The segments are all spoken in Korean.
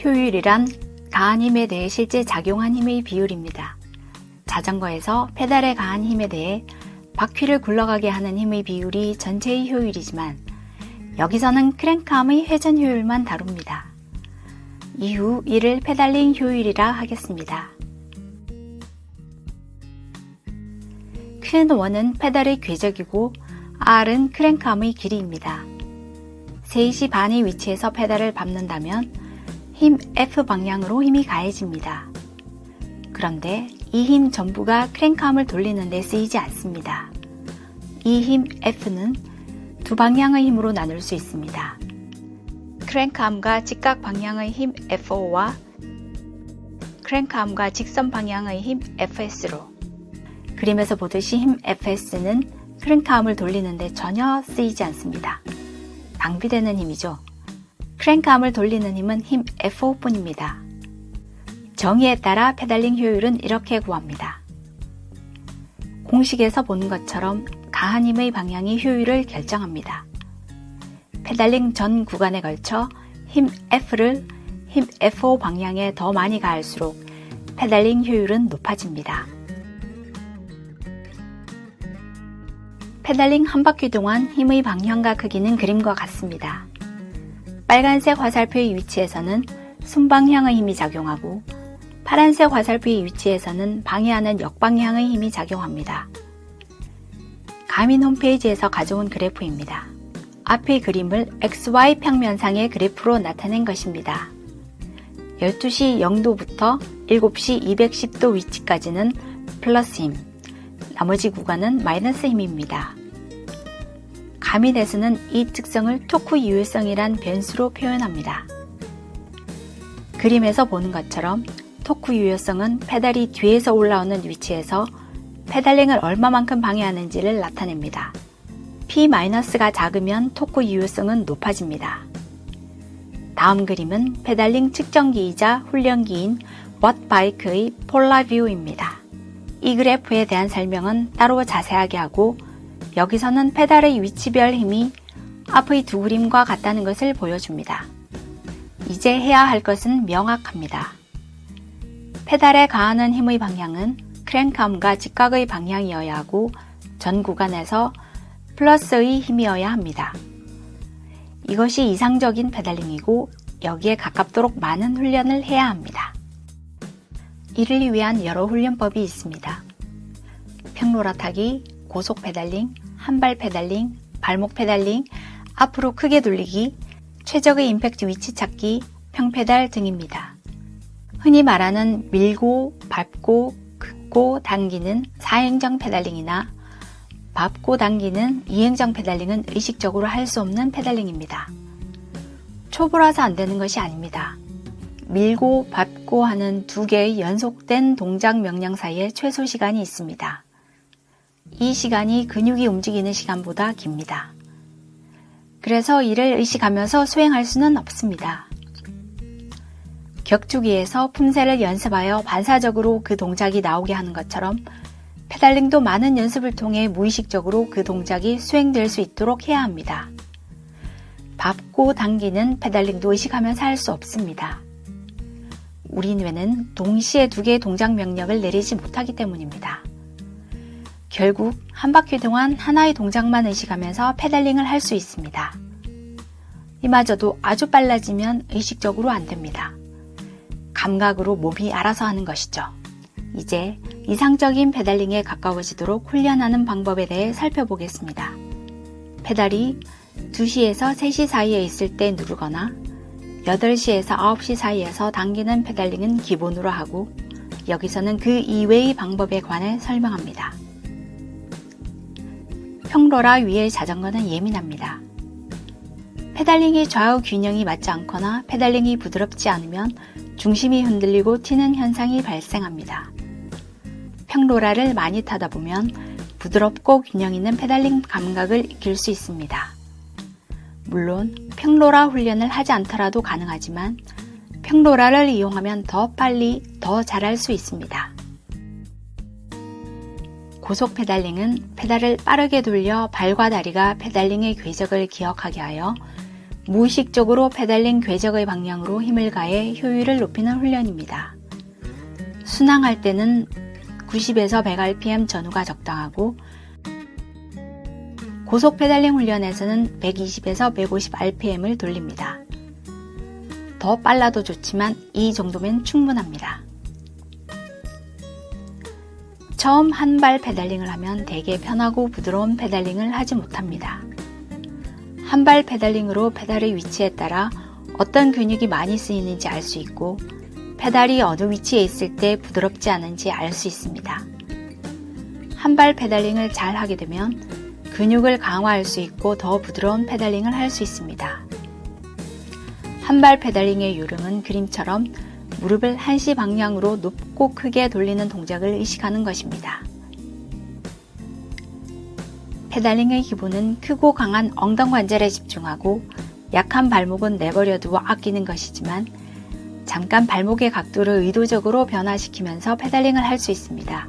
효율이란 가한 힘에 대해 실제 작용한 힘의 비율입니다. 자전거에서 페달에 가한 힘에 대해 바퀴를 굴러가게 하는 힘의 비율이 전체의 효율이지만 여기서는 크랭크암의 회전 효율만 다룹니다. 이후 이를 페달링 효율이라 하겠습니다. 큰 원은 페달의 궤적이고 R은 크랭크암의 길이입니다. 3시 반의 위치에서 페달을 밟는다면 힘 F 방향으로 힘이 가해집니다. 그런데 이 힘 전부가 크랭크암을 돌리는 데 쓰이지 않습니다. 이 힘 F는 두 방향의 힘으로 나눌 수 있습니다. 크랭크암과 직각 방향의 힘 FO와 크랭크암과 직선 방향의 힘 FS로. 그림에서 보듯이 힘 FS는 크랭크암을 돌리는데 전혀 쓰이지 않습니다. 낭비되는 힘이죠. 크랭크암을 돌리는 힘은 힘 FO뿐입니다. 정의에 따라 페달링 효율은 이렇게 구합니다. 공식에서 보는 것처럼 가한 힘의 방향이 효율을 결정합니다. 페달링 전 구간에 걸쳐 힘 F를 힘 FO 방향에 더 많이 가할수록 페달링 효율은 높아집니다. 페달링 한 바퀴 동안 힘의 방향과 크기는 그림과 같습니다. 빨간색 화살표의 위치에서는 순방향의 힘이 작용하고 파란색 화살표의 위치에서는 방해하는 역방향의 힘이 작용합니다. 가민 홈페이지에서 가져온 그래프입니다. 앞의 그림을 XY 평면상의 그래프로 나타낸 것입니다. 12시 0도부터 7시 210도 위치까지는 플러스 힘, 나머지 구간은 마이너스 힘입니다. 가민에서는 이 특성을 토크 유효성이란 변수로 표현합니다. 그림에서 보는 것처럼 토크 유효성은 페달이 뒤에서 올라오는 위치에서 페달링을 얼마만큼 방해하는지를 나타냅니다. P-가 작으면 토크 유효성은 높아집니다. 다음 그림은 페달링 측정기이자 훈련기인 왓바이크의 폴라뷰입니다. 이 그래프에 대한 설명은 따로 자세하게 하고 여기서는 페달의 위치별 힘이 앞의 두 그림과 같다는 것을 보여줍니다. 이제 해야 할 것은 명확합니다. 페달에 가하는 힘의 방향은 크랭크암과 직각의 방향이어야 하고 전 구간에서 플러스의 힘이어야 합니다. 이것이 이상적인 페달링이고 여기에 가깝도록 많은 훈련을 해야 합니다. 이를 위한 여러 훈련법이 있습니다. 평로라 타기, 고속 페달링, 한발 페달링, 발목 페달링, 앞으로 크게 돌리기, 최적의 임팩트 위치 찾기, 평페달 등입니다. 흔히 말하는 밀고, 밟고, 긋고, 당기는 4행정 페달링이나 밟고 당기는 2행정 페달링은 의식적으로 할 수 없는 페달링입니다. 초보라서 안 되는 것이 아닙니다. 밀고, 밟고 하는 두 개의 연속된 동작 명령 사이에 최소 시간이 있습니다. 이 시간이 근육이 움직이는 시간보다 깁니다. 그래서 이를 의식하면서 수행할 수는 없습니다. 격투기에서 품새를 연습하여 반사적으로 그 동작이 나오게 하는 것처럼 페달링도 많은 연습을 통해 무의식적으로 그 동작이 수행될 수 있도록 해야 합니다. 밟고 당기는 페달링도 의식하면서 할 수 없습니다. 우리 뇌는 동시에 두 개의 동작 명령을 내리지 못하기 때문입니다. 결국 한 바퀴 동안 하나의 동작만 의식하면서 페달링을 할 수 있습니다. 이마저도 아주 빨라지면 의식적으로 안 됩니다. 감각으로 몸이 알아서 하는 것이죠. 이제 이상적인 페달링에 가까워지도록 훈련하는 방법에 대해 살펴보겠습니다. 페달이 2시에서 3시 사이에 있을 때 누르거나 8시에서 9시 사이에서 당기는 페달링은 기본으로 하고 여기서는 그 이외의 방법에 관해 설명합니다. 평로라 위의 자전거는 예민합니다. 페달링의 좌우 균형이 맞지 않거나 페달링이 부드럽지 않으면 중심이 흔들리고 튀는 현상이 발생합니다. 평로라를 많이 타다 보면 부드럽고 균형 있는 페달링 감각을 익힐 수 있습니다. 물론 평로라 훈련을 하지 않더라도 가능하지만 평로라를 이용하면 더 빨리 더 잘할 수 있습니다. 고속 페달링은 페달을 빠르게 돌려 발과 다리가 페달링의 궤적을 기억하게 하여 무의식적으로 페달링 궤적의 방향으로 힘을 가해 효율을 높이는 훈련입니다. 순항할 때는 90에서 100rpm 전후가 적당하고 고속 페달링 훈련에서는 120에서 150rpm을 돌립니다. 더 빨라도 좋지만 이 정도면 충분합니다. 처음 한 발 페달링을 하면 되게 편하고 부드러운 페달링을 하지 못합니다. 한 발 페달링으로 페달의 위치에 따라 어떤 근육이 많이 쓰이는지 알 수 있고 페달이 어느 위치에 있을 때 부드럽지 않은지 알 수 있습니다. 한 발 페달링을 잘 하게 되면 근육을 강화할 수 있고 더 부드러운 페달링을 할 수 있습니다. 한 발 페달링의 요령은 그림처럼 무릎을 한시 방향으로 높고 크게 돌리는 동작을 의식하는 것입니다. 페달링의 기본은 크고 강한 엉덩 관절에 집중하고 약한 발목은 내버려 두어 아끼는 것이지만 잠깐 발목의 각도를 의도적으로 변화시키면서 페달링을 할 수 있습니다.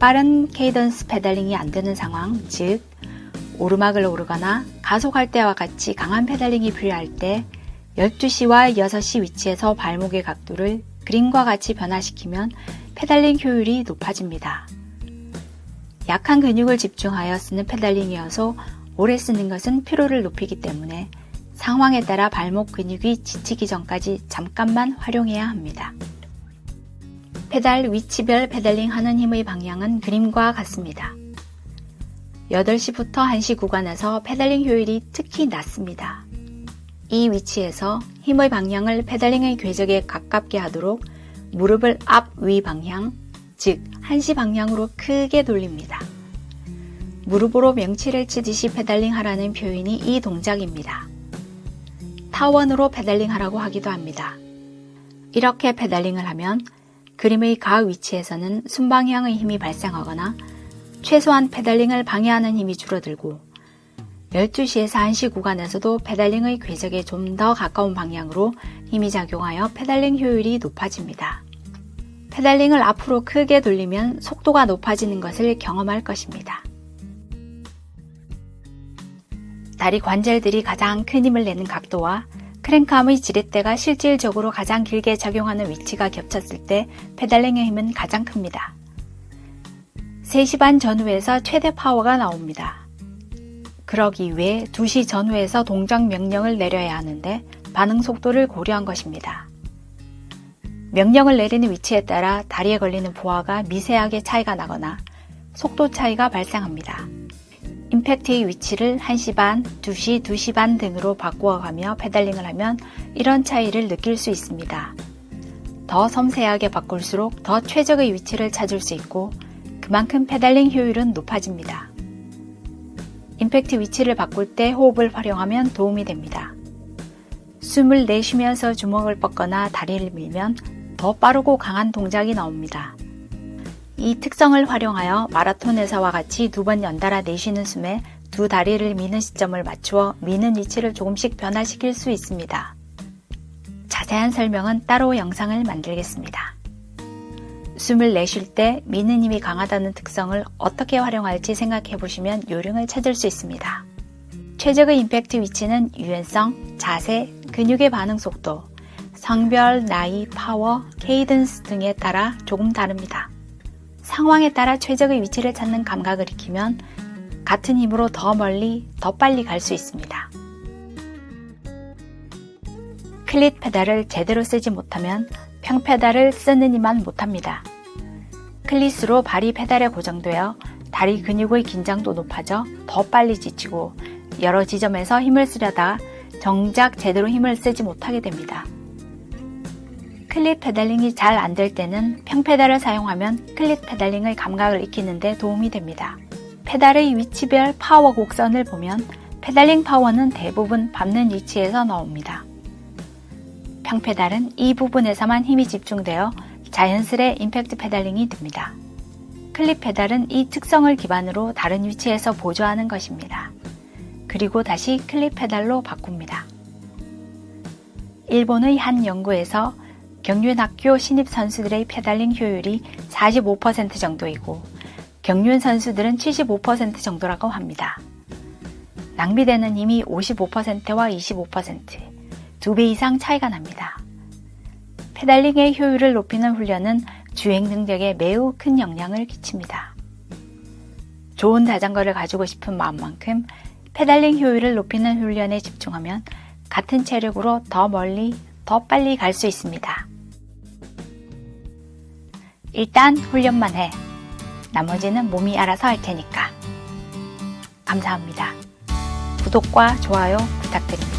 빠른 케이던스 페달링이 안 되는 상황, 즉 오르막을 오르거나 가속할 때와 같이 강한 페달링이 필요할 때 12시와 6시 위치에서 발목의 각도를 그림과 같이 변화시키면 페달링 효율이 높아집니다. 약한 근육을 집중하여 쓰는 페달링이어서 오래 쓰는 것은 피로를 높이기 때문에 상황에 따라 발목 근육이 지치기 전까지 잠깐만 활용해야 합니다. 페달 위치별 페달링 하는 힘의 방향은 그림과 같습니다. 8시부터 1시 구간에서 페달링 효율이 특히 낮습니다. 이 위치에서 힘의 방향을 페달링의 궤적에 가깝게 하도록 무릎을 앞, 위 방향, 즉 1시 방향으로 크게 돌립니다. 무릎으로 명치를 치듯이 페달링 하라는 표현이 이 동작입니다. 타원으로 페달링 하라고 하기도 합니다. 이렇게 페달링을 하면 그림의 가 위치에서는 순방향의 힘이 발생하거나 최소한 페달링을 방해하는 힘이 줄어들고 12시에서 1시 구간에서도 페달링의 궤적에 좀 더 가까운 방향으로 힘이 작용하여 페달링 효율이 높아집니다. 페달링을 앞으로 크게 돌리면 속도가 높아지는 것을 경험할 것입니다. 다리 관절들이 가장 큰 힘을 내는 각도와 크랭크암의 지렛대가 실질적으로 가장 길게 작용하는 위치가 겹쳤을 때 페달링의 힘은 가장 큽니다. 3시 반 전후에서 최대 파워가 나옵니다. 그러기 위해 2시 전후에서 동작 명령을 내려야 하는데 반응 속도를 고려한 것입니다. 명령을 내리는 위치에 따라 다리에 걸리는 부하가 미세하게 차이가 나거나 속도 차이가 발생합니다. 임팩트의 위치를 1시 반, 2시, 2시 반 등으로 바꾸어가며 페달링을 하면 이런 차이를 느낄 수 있습니다. 더 섬세하게 바꿀수록 더 최적의 위치를 찾을 수 있고 그만큼 페달링 효율은 높아집니다. 임팩트 위치를 바꿀 때 호흡을 활용하면 도움이 됩니다. 숨을 내쉬면서 주먹을 뻗거나 다리를 밀면 더 빠르고 강한 동작이 나옵니다. 이 특성을 활용하여 마라톤에서와 같이 2번 연달아 내쉬는 숨에 두 다리를 미는 시점을 맞추어 미는 위치를 조금씩 변화시킬 수 있습니다. 자세한 설명은 따로 영상을 만들겠습니다. 숨을 내쉴 때 미는 힘이 강하다는 특성을 어떻게 활용할지 생각해 보시면 요령을 찾을 수 있습니다. 최적의 임팩트 위치는 유연성, 자세, 근육의 반응 속도, 성별, 나이, 파워, 케이던스 등에 따라 조금 다릅니다. 상황에 따라 최적의 위치를 찾는 감각을 익히면 같은 힘으로 더 멀리, 더 빨리 갈 수 있습니다. 클릿 페달을 제대로 쓰지 못하면 평페달을 쓰는 이만 못합니다. 클릿으로 발이 페달에 고정되어 다리 근육의 긴장도 높아져 더 빨리 지치고 여러 지점에서 힘을 쓰려다 정작 제대로 힘을 쓰지 못하게 됩니다. 클릿 페달링이 잘 안 될 때는 평페달을 사용하면 클릿 페달링의 감각을 익히는 데 도움이 됩니다. 페달의 위치별 파워 곡선을 보면 페달링 파워는 대부분 밟는 위치에서 나옵니다. 평페달은 이 부분에서만 힘이 집중되어 자연스레 임팩트 페달링이 됩니다. 클릿 페달은 이 특성을 기반으로 다른 위치에서 보조하는 것입니다. 그리고 다시 클릿 페달로 바꿉니다. 일본의 한 연구에서 경륜학교 신입 선수들의 페달링 효율이 45% 정도이고 경륜 선수들은 75% 정도라고 합니다. 낭비되는 힘이 55%와 25%, 2배 이상 차이가 납니다. 페달링의 효율을 높이는 훈련은 주행 능력에 매우 큰 영향을 끼칩니다. 좋은 자전거를 가지고 싶은 마음만큼 페달링 효율을 높이는 훈련에 집중하면 같은 체력으로 더 멀리, 더 빨리 갈 수 있습니다. 일단 훈련만 해. 나머지는 몸이 알아서 할 테니까. 감사합니다. 구독과 좋아요 부탁드립니다.